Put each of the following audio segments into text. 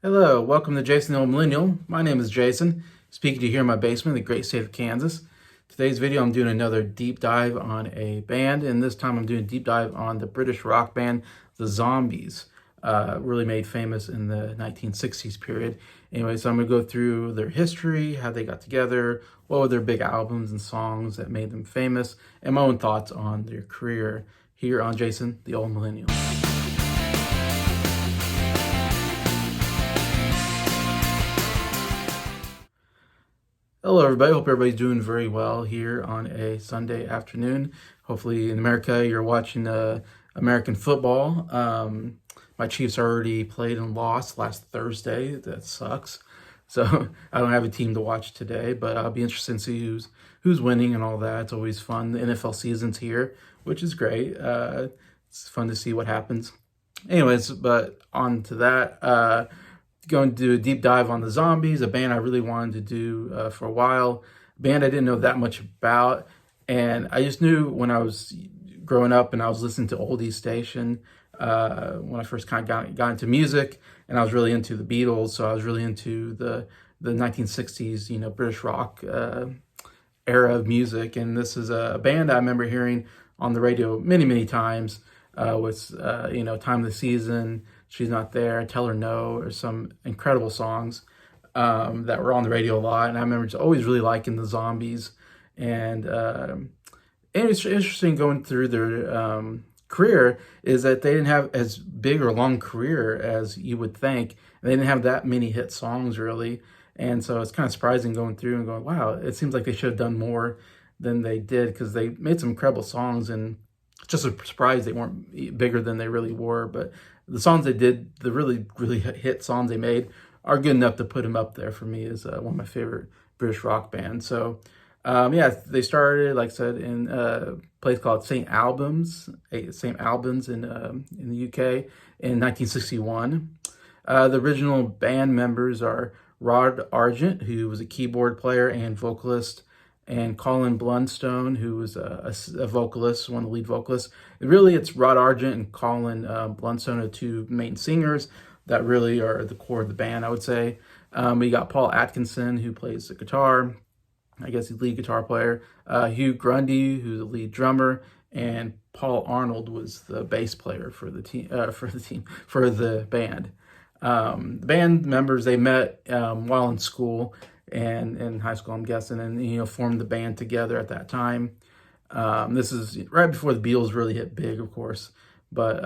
Hello, welcome to Jason the Old Millennial. My name is Jason, speaking to you here in my basement in the great state of Kansas. Today's video, I'm doing another deep dive on a band, and this time I'm doing a deep dive on the British rock band, the Zombies, really made famous in the 1960s period. Anyway, so I'm going to go through their history, how they got together, what were their big albums and songs that made them famous, and my own thoughts on their career here on Jason the Old Millennial. Hello, everybody. Hope everybody's doing very well here on a Sunday afternoon. Hopefully, in America, you're watching American football. My Chiefs already played and lost last Thursday. That sucks. So I don't have a team to watch today, but I'll be interested to see who's winning and all that. It's always fun. The NFL season's here, which is great. It's fun to see what happens. Anyways, but on to that. Going to do a deep dive on the Zombies, a band I really wanted to do for a while, a band I didn't know that much about, and I just knew when I was growing up and I was listening to oldies station when I first kind of got into music, and I was really into the Beatles, so I was really into the 1960s, British rock era of music, and this is a band I remember hearing on the radio many times. With Time of the Season, She's Not There, Tell Her No, or some incredible songs that were on the radio a lot. And I remember just always really liking the Zombies. And it's interesting going through their career is that they didn't have as big or long career as you would think. They didn't have that many hit songs really. And so it's kind of surprising going through and going, wow, it seems like they should have done more than they did, because they made some incredible songs, and just a surprise they weren't bigger than they really were. But the songs they did, the really hit songs they made, are good enough to put them up there for me as one of my favorite British rock bands. So they started, like I said, in a place called St. Albans in the UK in 1961. The original band members are Rod Argent, who was a keyboard player and vocalist, and Colin Blunstone, who was a vocalist, one of the lead vocalists. And really, it's Rod Argent and Colin Blunstone are the two main singers that really are the core of the band, I would say. We got Paul Atkinson, who plays the guitar. I guess he's the lead guitar player. Hugh Grundy, who's the lead drummer, and Paul Arnold was the bass player for the band. The band members, they met while in school, and in high school, I'm guessing, and formed the band together at that time. This is right before the Beatles really hit big, of course, but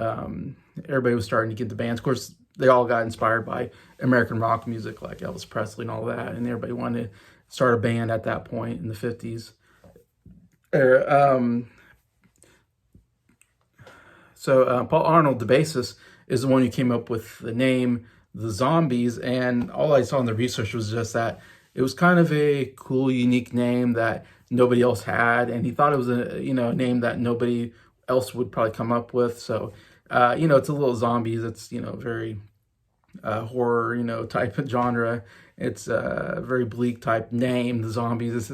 everybody was starting to get the bands. Of course, they all got inspired by American rock music, like Elvis Presley and all that, and everybody wanted to start a band at that point in the 50s. Paul Arnold, the bassist, is the one who came up with the name the Zombies, and all I saw in the research was just that it was kind of a cool, unique name that nobody else had, and he thought it was a name that nobody else would probably come up with. So it's a little Zombies. It's very horror type of genre. It's a very bleak type name. The Zombies.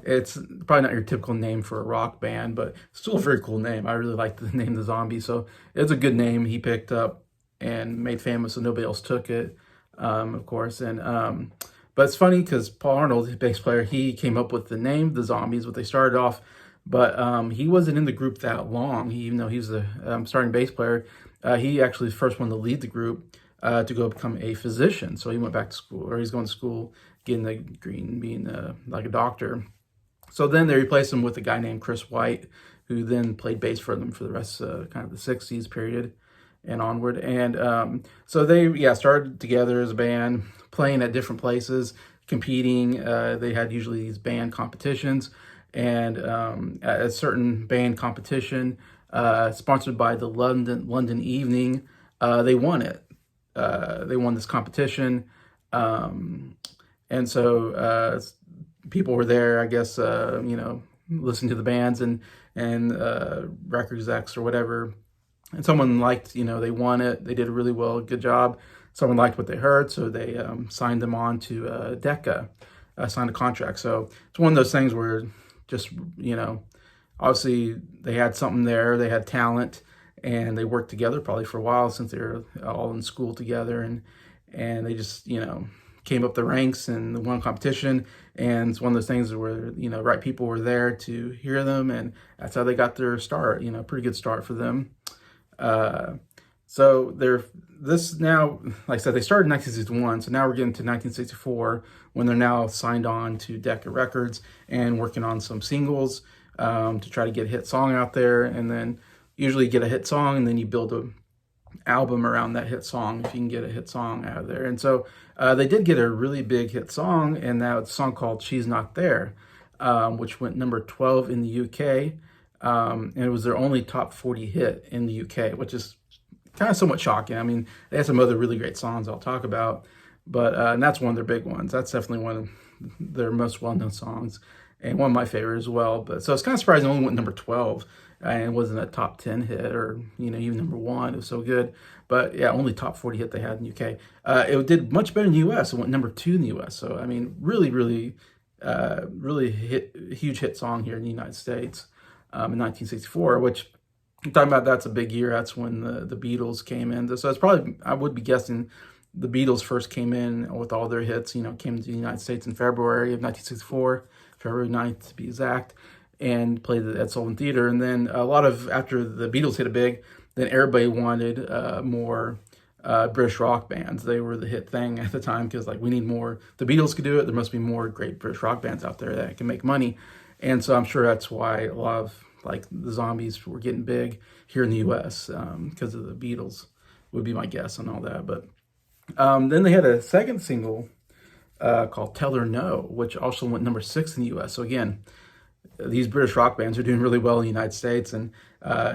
It's probably not your typical name for a rock band, but still a very cool name. I really like the name the Zombies. So it's a good name he picked up and made famous, so nobody else took it, of course. And but it's funny because Paul Arnold, the bass player, he came up with the name the Zombies, what they started off, but he wasn't in the group that long. Even though he's the starting bass player, he actually was the first one to lead the group to go become a physician. So he went back to school, or he's going to school, getting a degree and being like a doctor. So then they replaced him with a guy named Chris White, who then played bass for them for the rest of kind of the 60s period and onward. And so they started together as a band, playing at different places, competing. They had usually these band competitions, and at a certain band competition sponsored by the London Evening, they won it. They won this competition, and so people were there, I guess, listening to the bands and record execs or whatever. And someone liked, they won it. They did really well, good job. Someone liked what they heard, so they signed them on to Decca, signed a contract. So it's one of those things where just, obviously they had something there. They had talent, and they worked together probably for a while since they were all in school together. and they just, came up the ranks and won competition. And it's one of those things where, right people were there to hear them, and that's how they got their start, pretty good start for them. So this now, like I said, they started in 1961, so now we're getting to 1964 when they're now signed on to Decca Records and working on some singles to try to get a hit song out there, and then usually get a hit song, and then you build a album around that hit song if you can get a hit song out of there. And so they did get a really big hit song, and that was a song called She's Not There, which went number 12 in the UK, and it was their only top 40 hit in the UK, which is kind of somewhat shocking. I mean, they had some other really great songs I'll talk about, but and that's one of their big ones. That's definitely one of their most well-known songs, and one of my favorites as well. But so it's kind of surprising it only went number 12 and wasn't a top 10 hit, or even number 1. It was so good. But yeah, only top 40 hit they had in the UK. It did much better in the US. It went number 2 in the US. So I mean, really, really, really huge hit song here in the United States in 1964, which I'm talking about, that's a big year. That's when the Beatles came in. So it's probably, I would be guessing, the Beatles first came in with all their hits, came to the United States in February of 1964, February 9th to be exact, and played at Sullivan Theater. And then after the Beatles hit it big, then everybody wanted more British rock bands. They were the hit thing at the time, because we need more. The Beatles could do it. There must be more great British rock bands out there that can make money. And so I'm sure that's why a lot of the Zombies were getting big here in the U.S. Because of the Beatles, would be my guess on all that. But then they had a second single called Tell Her No, which also went number 6 in the U.S. So again, these British rock bands are doing really well in the United States, and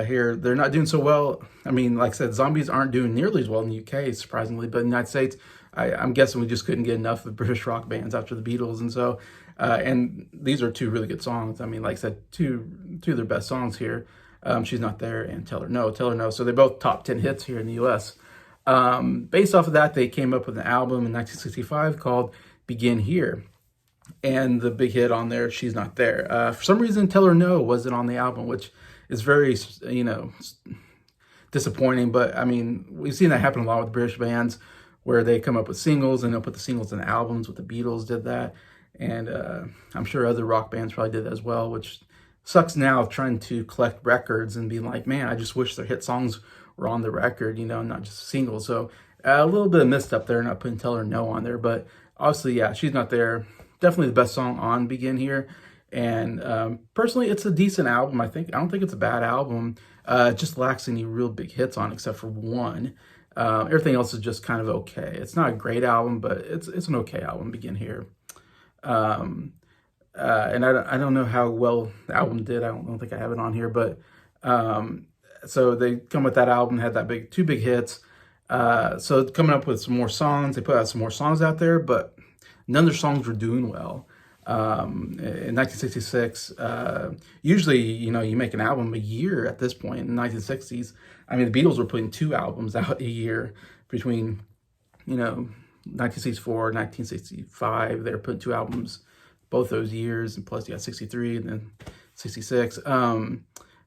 here they're not doing so well. I mean, like I said, Zombies aren't doing nearly as well in the UK, surprisingly, but in the United States, I'm guessing we just couldn't get enough of British rock bands after the Beatles. And so, and these are 2 really good songs. I mean, like I said, two of their best songs here, She's Not There and Tell Her No, Tell Her No. So they're both top 10 hits here in the US. Based off of that, they came up with an album in 1965 called Begin Here. And the big hit on there, She's Not There. For some reason, Tell Her No wasn't on the album, which is very, disappointing. But I mean, we've seen that happen a lot with British bands, where they come up with singles and they'll put the singles in albums. With the Beatles did that, and I'm sure other rock bands probably did that as well, which sucks now, trying to collect records and being like, man, I just wish their hit songs were on the record, not just singles. So a little bit of missed up there, not putting Tell Her No on there. But obviously, yeah, She's Not There, definitely the best song on Begin Here. And personally, it's a decent album. I don't think it's a bad album. It just lacks any real big hits on, except for one. Everything else is just kind of okay. It's not a great album, but it's an okay album, Begin Here. And I don't know how well the album did. I don't think I have it on here, but so they come with that album, had that 2 big hits. So coming up with some more songs, they put out some more songs out there, but none of their songs were doing well. In 1966, usually, you make an album a year at this point in the 1960s. I mean, the Beatles were putting 2 albums out a year between, 1964 and 1965. They were putting 2 albums both those years, and plus you got 63 and then 66.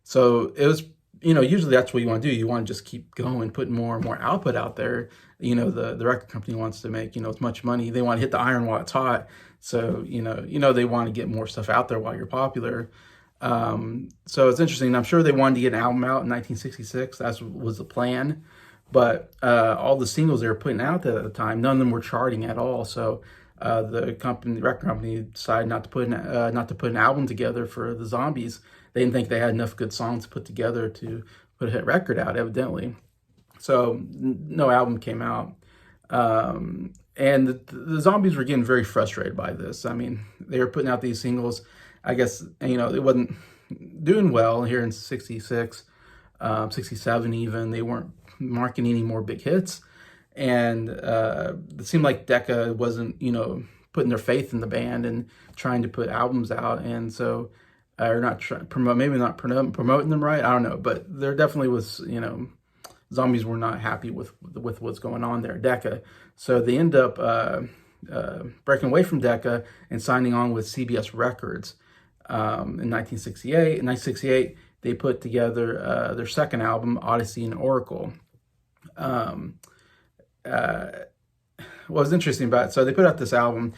So it was, usually that's what you want to do. You want to just keep going, putting more and more output out there. The record company wants to make, as much money. They want to hit the iron while it's hot. So, they want to get more stuff out there while you're popular. So it's interesting. I'm sure they wanted to get an album out in 1966. That was the plan. But all the singles they were putting out there at the time, none of them were charting at all. So the record company decided not to put an album together for the Zombies. They didn't think they had enough good songs to put together to put a hit record out, evidently. So no album came out. And the Zombies were getting very frustrated by this. I mean, they were putting out these singles. I guess, it wasn't doing well here in 66, 67 even. They weren't marking any more big hits. And it seemed like Decca wasn't, putting their faith in the band and trying to put albums out. And so, or not promoting them right. I don't know. But there definitely was, Zombies were not happy with what's going on there, Decca. So they end up breaking away from Decca and signing on with CBS Records in 1968. In 1968, they put together their second album, Odyssey and Oracle. what was interesting about it, so they put out this album.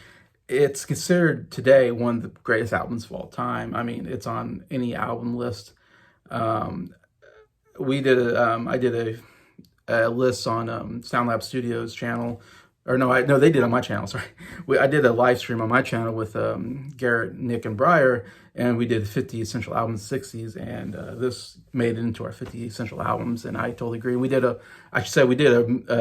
It's considered today one of the greatest albums of all time. I mean, it's on any album list. Um, I did a list on SoundLab Studios channel, or no, they did on my channel. Sorry, I did a live stream on my channel with Garrett, Nick, and Breyer, and we did 50 essential albums, 60s, and this made it into our 50 essential albums. And I totally agree. We did a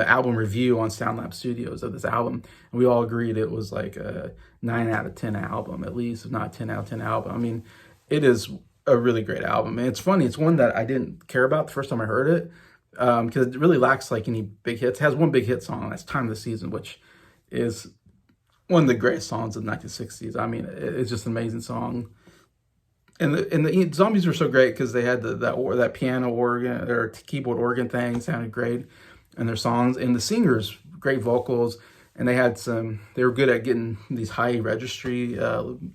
album review on SoundLab Studios of this album, and we all agreed it was like a 9 out of 10 album, at least, if not 10 out of 10 album. I mean, it is a really great album, and it's funny. It's one that I didn't care about the first time I heard it, because it really lacks like any big hits. It has one big hit song, that's "Time of the Season," which is one of the greatest songs of the 1960s. I mean, it's just an amazing song. And the Zombies were so great because they had that piano organ or keyboard organ thing sounded great, and their songs, and the singers great vocals, and they were good at getting these high registry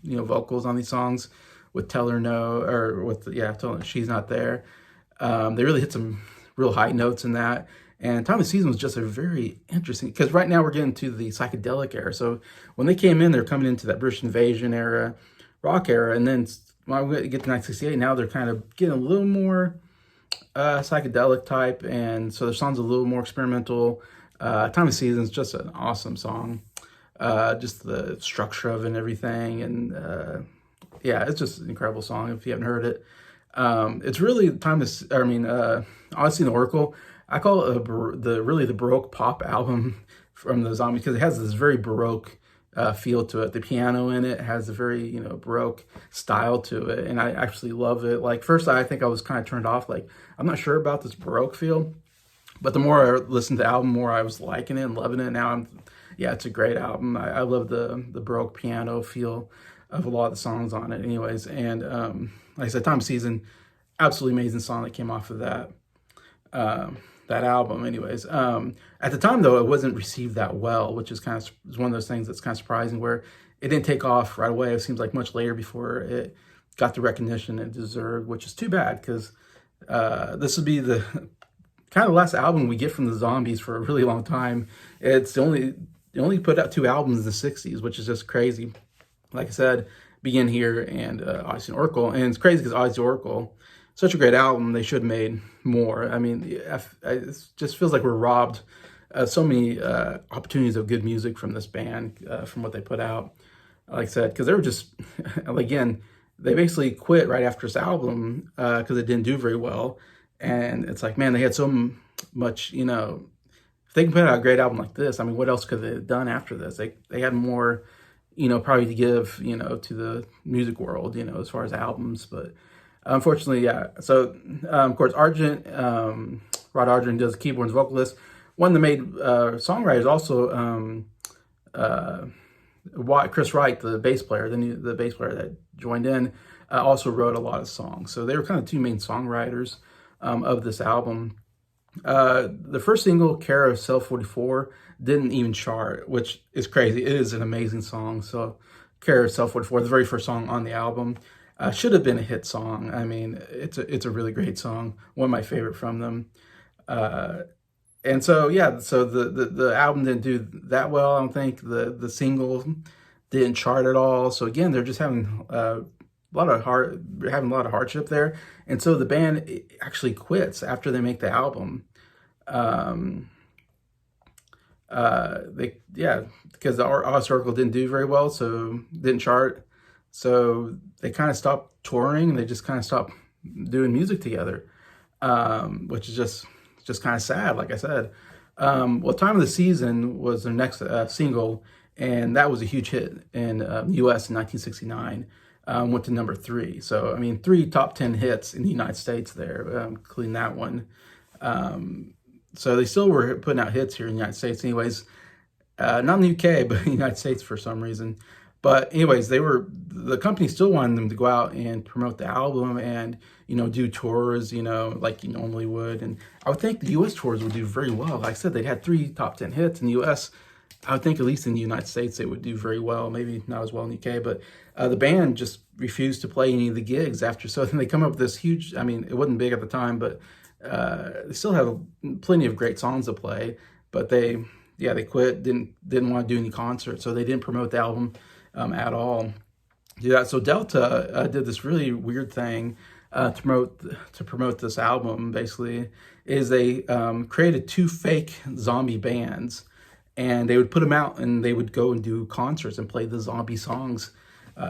vocals on these songs with "Tell Her No," or "Tell Her She's Not There." They really hit some real high notes in that. And "Time of the Season" was just a very interesting, because right now we're getting to the psychedelic era. So when they came in, they're coming into that British invasion era, rock era, and then when we get to 1968, now they're kind of getting a little more psychedelic type, and so their songs are a little more experimental. "Time of the Season" is just an awesome song, just the structure of it and everything, and it's just an incredible song if you haven't heard it. It's really Odyssey and the Oracle. I call it the Baroque pop album from the Zombies, because it has this very Baroque feel to it. The piano in it has a very Baroque style to it, and I actually love it. Like, first I think I was kind of turned off, like I'm not sure about this Baroque feel, but the more I listened to the album, the more I was liking it and loving it. Now it's a great album. I love the Baroque piano feel of a lot of the songs on it anyways. And like I said, "Time of Season," absolutely amazing song that came off of that album anyways. At the time though, it wasn't received that well, which is one of those things that's kind of surprising, where it didn't take off right away. It seems like much later before it got the recognition it deserved, which is too bad, because this would be the kind of last album we get from the Zombies for a really long time. They only put out 2 albums in the 60s, which is just crazy. Like I said, Begin Here and Odyssey and Oracle. And it's crazy because Odyssey and Oracle, such a great album, they should have made more. I mean, it just feels like we're robbed so many opportunities of good music from this band, from what they put out. Like I said, because they were just, again, they basically quit right after this album because it didn't do very well. And it's like, man, they had so much, if they can put out a great album like this, I mean, what else could they have done after this? They had more, probably to give, to the music world, as far as albums. But unfortunately, yeah. So, of course, Rod Argent does the keyboard and vocalist. One that made songwriters also, Chris Wright, the bass player, the bass player that joined in, also wrote a lot of songs. So they were kind of 2 main songwriters of this album. The first single, "Care of Cell 44, didn't even chart, which is crazy. It is an amazing song. So "Care of Cell 44, the very first song on the album, should have been a hit song. I mean, it's a really great song, one of my favorite from them. And so the album didn't do that well. I don't think the single didn't chart at all. So again, they're just having a lot of hardship there, and so the band actually quits after they make the album. Because the Odyssey Oracle didn't do very well, so didn't chart. So they kind of stopped touring, and they just kind of stopped doing music together, which is just kind of sad, like I said. "Time of the Season" was their next single, and that was a huge hit in the U.S. in 1969. Went to number 3. So, I mean, 3 top 10 hits in the United States there, including that one. So they still were putting out hits here in the United States anyways. Not in the UK, but in the United States for some reason. But anyways, the company still wanted them to go out and promote the album and, do tours, like you normally would. And I would think the US tours would do very well. Like I said, they had 3 top 10 hits in the US. I would think at least in the United States they would do very well. Maybe not as well in the UK, but the band just refused to play any of the gigs after. So then they come up with this huge, I mean, it wasn't big at the time, but they still have plenty of great songs to play. But they yeah, they quit, didn't want to do any concerts, so they didn't promote the album at all. Yeah, so Delta did this really weird thing to promote this album. Basically, is they created two fake zombie bands, and they would put them out, and they would go and do concerts and play the zombie songs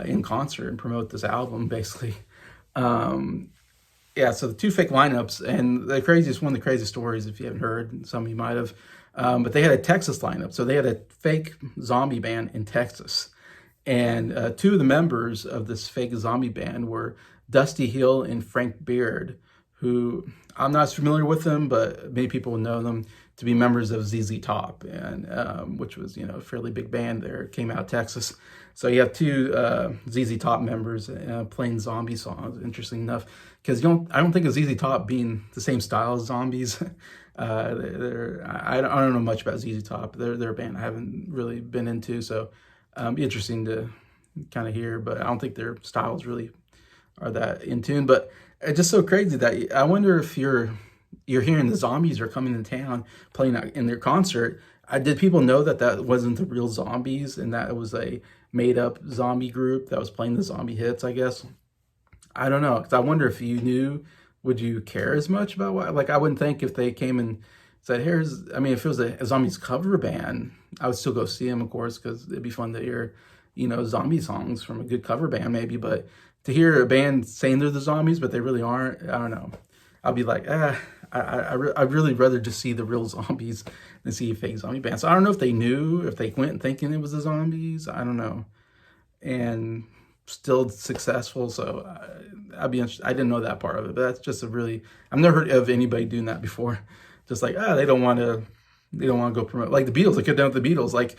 in concert and promote this album. Basically, yeah. So the two fake lineups, and one of the craziest stories, if you haven't heard, some of you might have. But they had a Texas lineup, so they had a fake zombie band in Texas. And two of the members of this fake zombie band were Dusty Hill and Frank Beard, who I'm not as familiar with them, but many people know them to be members of ZZ Top, and which was a fairly big band there. It came out of Texas. So you have two ZZ Top members playing zombie songs. Interesting enough, because I don't think of ZZ Top being the same style as Zombies. I don't know much about ZZ Top. They're a band I haven't really been into, so be interesting to kind of hear. But I don't think their styles really are that in tune. But it's just so crazy that I wonder if you're hearing the Zombies are coming to town playing in their concert. Did people know that wasn't the real Zombies, and that it was a made up zombie group that was playing the zombie hits, I guess? I don't know, because I wonder if you knew, would you care as much about what? Like, I wouldn't think if they came and said, if it was a Zombies cover band, I would still go see them, of course, because it'd be fun to hear, zombie songs from a good cover band, maybe. But to hear a band saying they're the Zombies, but they really aren't, I don't know. I'll be like, I'd really rather just see the real Zombies than see a fake zombie band. So I don't know if they knew, if they went thinking it was the Zombies. I don't know. And still successful. So I'd be interested. I didn't know that part of it, but that's just I've never heard of anybody doing that before. Just like, they don't want to go promote, like the Beatles. They could have done the Beatles, like,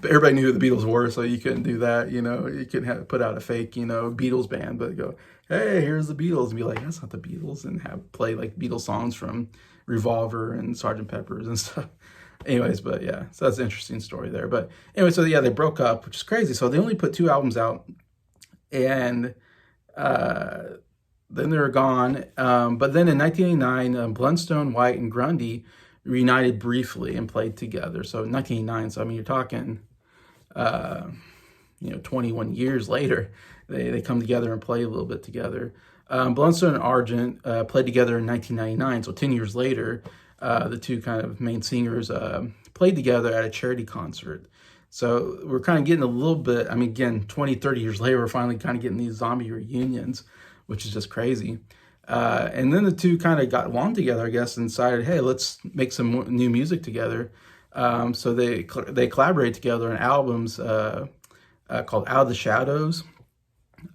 but everybody knew who the Beatles were, so you couldn't do that. You couldn't put out a fake, Beatles band, but go, hey, here's the Beatles, and be like, that's not the Beatles, and play like Beatles songs from Revolver and Sgt. Pepper's and stuff. Anyways, but yeah, so that's an interesting story there. But anyway, so yeah, they broke up, which is crazy. So they only put 2 albums out, and then they were gone. But then in 1989, Blundstone, White, and Grundy reunited briefly and played together. So in 1989, so I mean, you're talking, 21 years later, they come together and play a little bit together. Blundstone and Argent played together in 1999, so 10 years later, the two kind of main singers played together at a charity concert. So we're kind of getting a little bit, again, 20, 30 years later, we're finally kind of getting these zombie reunions, which is just crazy. And then the two kind of got along together, I guess, and decided, hey, let's make some new music together. So they collaborated together on albums called Out of the Shadows,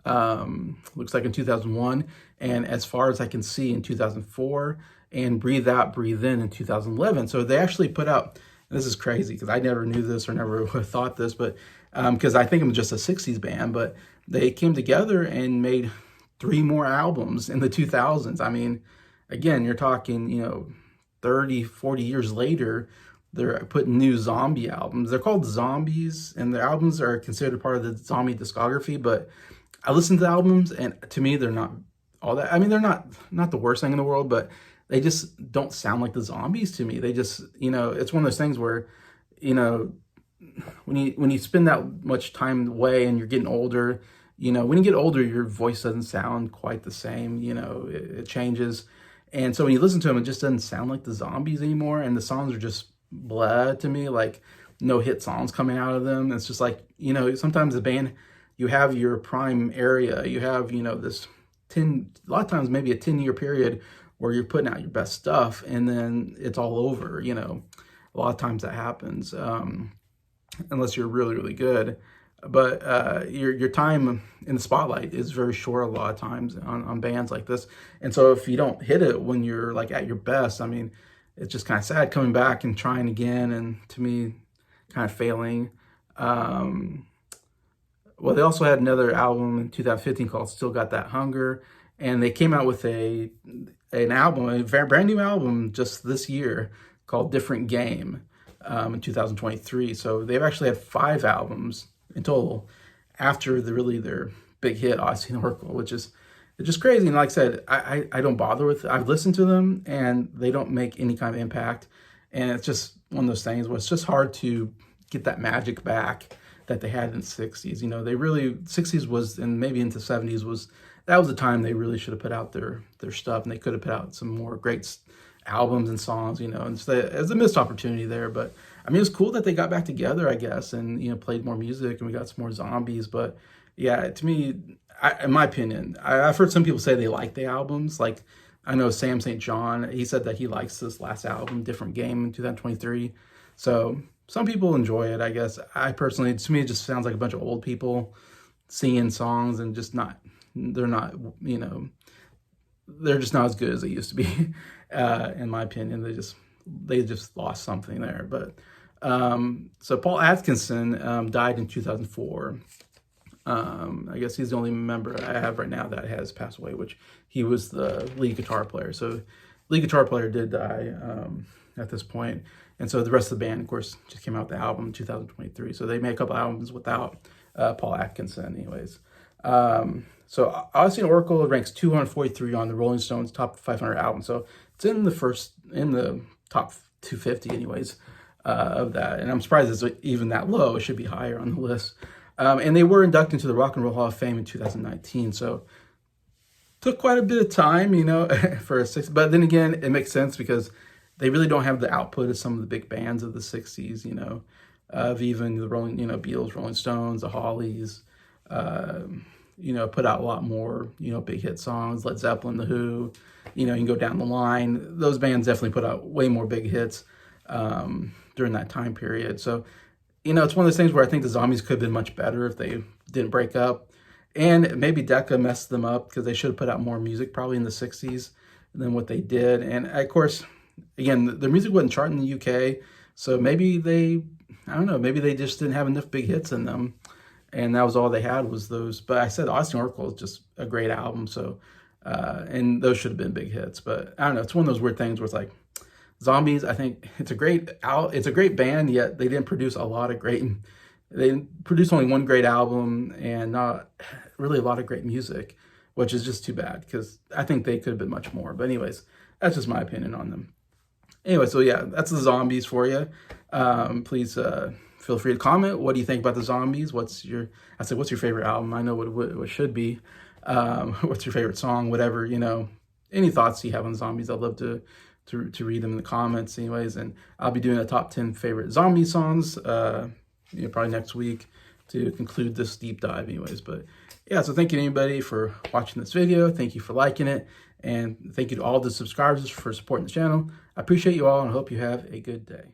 looks like in 2001, and As Far As I Can See in 2004, and Breathe Out, Breathe In 2011. So they actually put out, this is crazy because I never knew this or never would have thought this, but because I think it was just a 60s band, but they came together and made 3 more albums in the 2000s. Again, you're talking, 30, 40 years later, they're putting new zombie albums. They're called Zombies, and their albums are considered part of the zombie discography, but I listened to the albums, and to me, they're not all that. They're not the worst thing in the world, but they just don't sound like the Zombies to me. They just, it's one of those things where, when you spend that much time away and you're getting older, when you get older, your voice doesn't sound quite the same. It changes. And so when you listen to them, it just doesn't sound like the Zombies anymore. And the songs are just blah to me, like no hit songs coming out of them. It's just like, sometimes the band, you have your prime area. You have, this a lot of times maybe a 10-year period where you're putting out your best stuff, and then it's all over. A lot of times that happens, unless you're really, really good. But your time in the spotlight is very short a lot of times on bands like this. And so if you don't hit it when you're like at your best, it's just kind of sad coming back and trying again, and to me, kind of failing. Well, they also had another album in 2015 called Still Got That Hunger, and they came out with an album, a very brand new album just this year called Different Game in 2023. So they've actually had 5 albums in total after their big hit Odyssey and Oracle, which is just crazy. And like I said, I don't bother with it. I've listened to them, and they don't make any kind of impact. And it's just one of those things where it's just hard to get that magic back that they had in the 60s. You know, they really, 60s was, and maybe into 70s was, that was the time they really should have put out their stuff, and they could have put out some more great albums and songs, you know, and so it's a missed opportunity there. But I mean, it's cool that they got back together, I guess, and, you know, played more music, and we got some more Zombies. But yeah, to me, in my opinion, I've heard some people say they like the albums. Like, I know Sam St. John, he said that he likes this last album, Different Game, in 2023. So some people enjoy it, I guess. I personally, to me, it just sounds like a bunch of old people singing songs and just not, they're not, you know, they're just not as good as they used to be. In my opinion, they just lost something there. But so Paul Atkinson died in 2004. I guess he's the only member I have right now that has passed away, which he was the lead guitar player. So lead guitar player did die at this point. And so the rest of the band, of course, just came out with the album in 2023. So they made a couple albums without Paul Atkinson anyways. So Odyssey and Oracle ranks 243 on the Rolling Stones top 500 album. So it's in the top 250 anyways of that. And I'm surprised it's even that low. It should be higher on the list. And they were inducted into the Rock and Roll Hall of Fame in 2019. So took quite a bit of time, you know, for a 60s. But then again, it makes sense because they really don't have the output of some of the big bands of the 60s, you know, of even the Rolling, you know, Beatles, Rolling Stones, the Hollies, you know, put out a lot more, you know, big hit songs, Led Zeppelin, The Who, you know, you can go down the line. Those bands definitely put out way more big hits during that time period. So, you know, it's one of those things where I think the Zombies could have been much better if they didn't break up. And maybe Decca messed them up because they should have put out more music probably in the 60s than what they did. And of course, again, their music wasn't charting in the UK. So maybe I don't know, maybe they just didn't have enough big hits in them. And that was all they had was those. But I said Odyssey and Oracle is just a great album. So, and those should have been big hits. But I don't know, it's one of those weird things where it's like, Zombies, I think it's a great band, yet they didn't produce a lot of great, they produced only one great album and not really a lot of great music, which is just too bad because I think they could have been much more. But anyways, that's just my opinion on them. Anyway, so yeah, that's the Zombies for you. Please feel free to comment. What do you think about the Zombies? what's your favorite album? I know what it should be. What's your favorite song? Whatever, you know, any thoughts you have on Zombies, I'd love to read them in the comments anyways. And I'll be doing a top 10 favorite zombie songs, you know, probably next week to conclude this deep dive anyways. But yeah, so thank you to anybody for watching this video. Thank you for liking it. And thank you to all the subscribers for supporting the channel. I appreciate you all and I hope you have a good day.